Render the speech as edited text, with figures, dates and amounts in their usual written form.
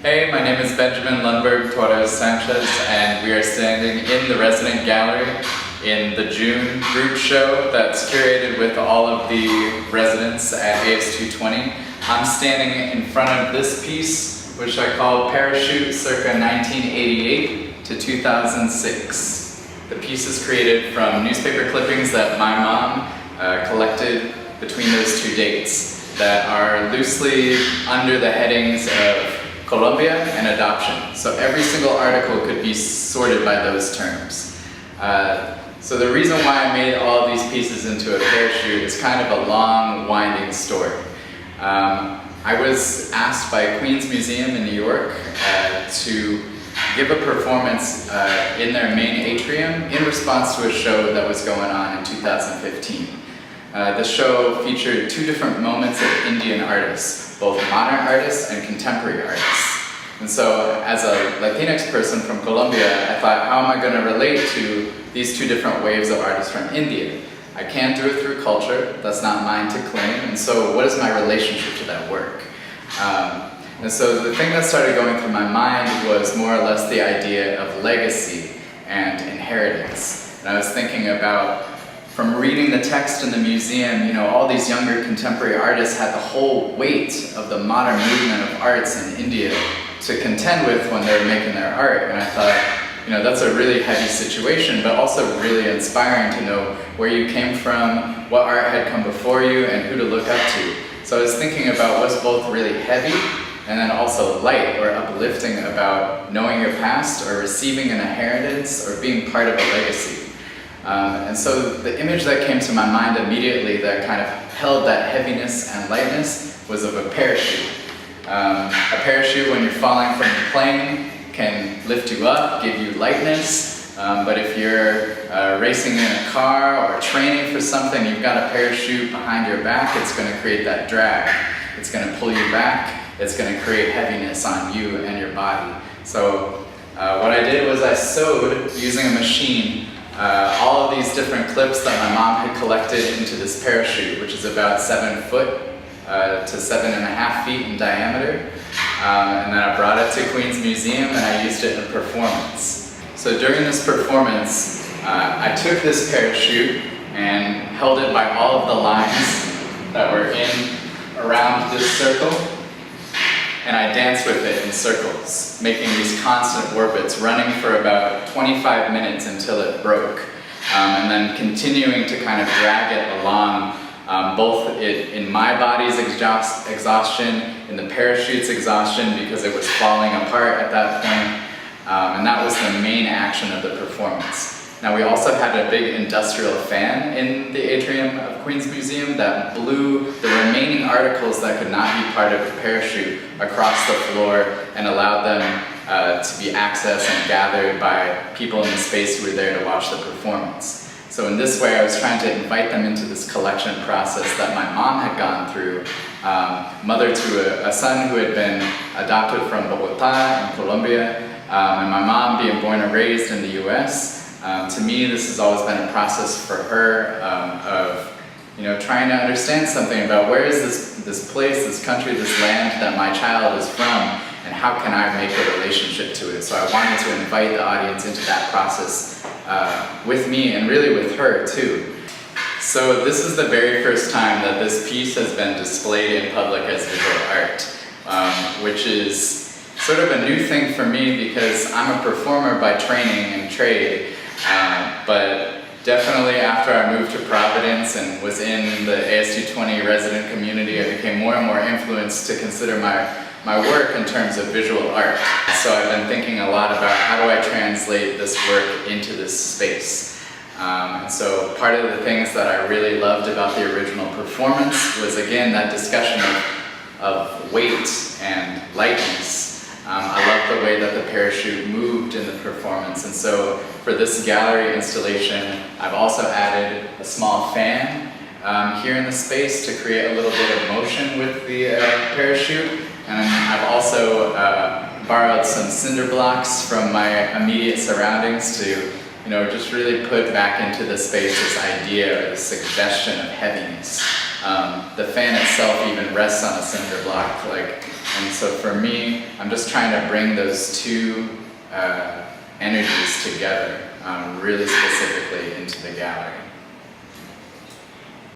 Hey, my name is Benjamin Lundberg Torres Sánchez, and we are standing in the resident gallery in the June group show that's curated with all of the residents at AS220. I'm standing in front of this piece, which I call Parachute circa 1988 to 2006. The piece is created from newspaper clippings that my mom collected between those two dates that are loosely under the headings of Colombia and adoption. So every single article could be sorted by those terms. So the reason why I made all of these pieces into a parachute is kind of a long, winding story. I was asked by Queen's Museum in New York to give a performance in their main atrium in response to a show that was going on in 2015. The show featured two different moments of Indian artists, both modern artists and contemporary artists. And so as a Latinx person from Colombia, I thought, how am I going to relate to these two different waves of artists from India? I can't do it through culture, that's not mine to claim, and so what is my relationship to that work? And so the thing that started going through my mind was more or less the idea of legacy and inheritance. And I was thinking about, from reading the text in the museum, you know, all these younger contemporary artists had the whole weight of the modern movement of arts in India to contend with when they were making their art. And I thought, you know, that's a really heavy situation, but also really inspiring to know where you came from, what art had come before you, and who to look up to. So I was thinking about what's both really heavy and then also light or uplifting about knowing your past or receiving an inheritance or being part of a legacy. And so the image that came to my mind immediately that kind of held that heaviness and lightness was of a parachute. A parachute, when you're falling from a plane, can lift you up, give you lightness, but if you're racing in a car or training for something, you've got a parachute behind your back, it's going to create that drag. It's going to pull you back, it's going to create heaviness on you and your body. So what I did was I sewed, using a machine, all of these different clips that my mom had collected into this parachute, which is about 7 foot to 7.5 feet in diameter. And then I brought it to Queen's Museum and I used it in a performance. So during this performance, I took this parachute and held it by all of the lines that were around this circle, and I danced with it in circles, making these constant orbits, running for about 25 minutes until it broke, and then continuing to kind of drag it along, both in my body's exhaustion, in the parachute's exhaustion, because it was falling apart at that point, and that was the main action of the performance. Now we also had a big industrial fan in the atrium of Queen's Museum that blew the remaining articles that could not be part of the parachute across the floor and allowed them to be accessed and gathered by people in the space who were there to watch the performance. So in this way I was trying to invite them into this collection process that my mom had gone through, mother to a son who had been adopted from Bogotá in Colombia, and my mom being born and raised in the US. To me, this has always been a process for her of, you know, trying to understand something about where is this place, this country, this land that my child is from, and how can I make a relationship to it. So I wanted to invite the audience into that process with me and really with her too. So this is the very first time that this piece has been displayed in public as visual art, which is sort of a new thing for me because I'm a performer by training and trade. But definitely after I moved to Providence and was in the AS220 resident community, I became more and more influenced to consider my work in terms of visual art. So I've been thinking a lot about how do I translate this work into this space. And so part of the things that I really loved about the original performance was, again, that discussion of weight and lightness. I love the way that the parachute moved in the performance, and so for this gallery installation, I've also added a small fan here in the space to create a little bit of motion with the parachute, and I've also borrowed some cinder blocks from my immediate surroundings to, you know, just really put back into the space this idea or this suggestion of heaviness. The fan itself even rests on a cinder block, like And so for me, I'm just trying to bring those two energies together really specifically into the gallery.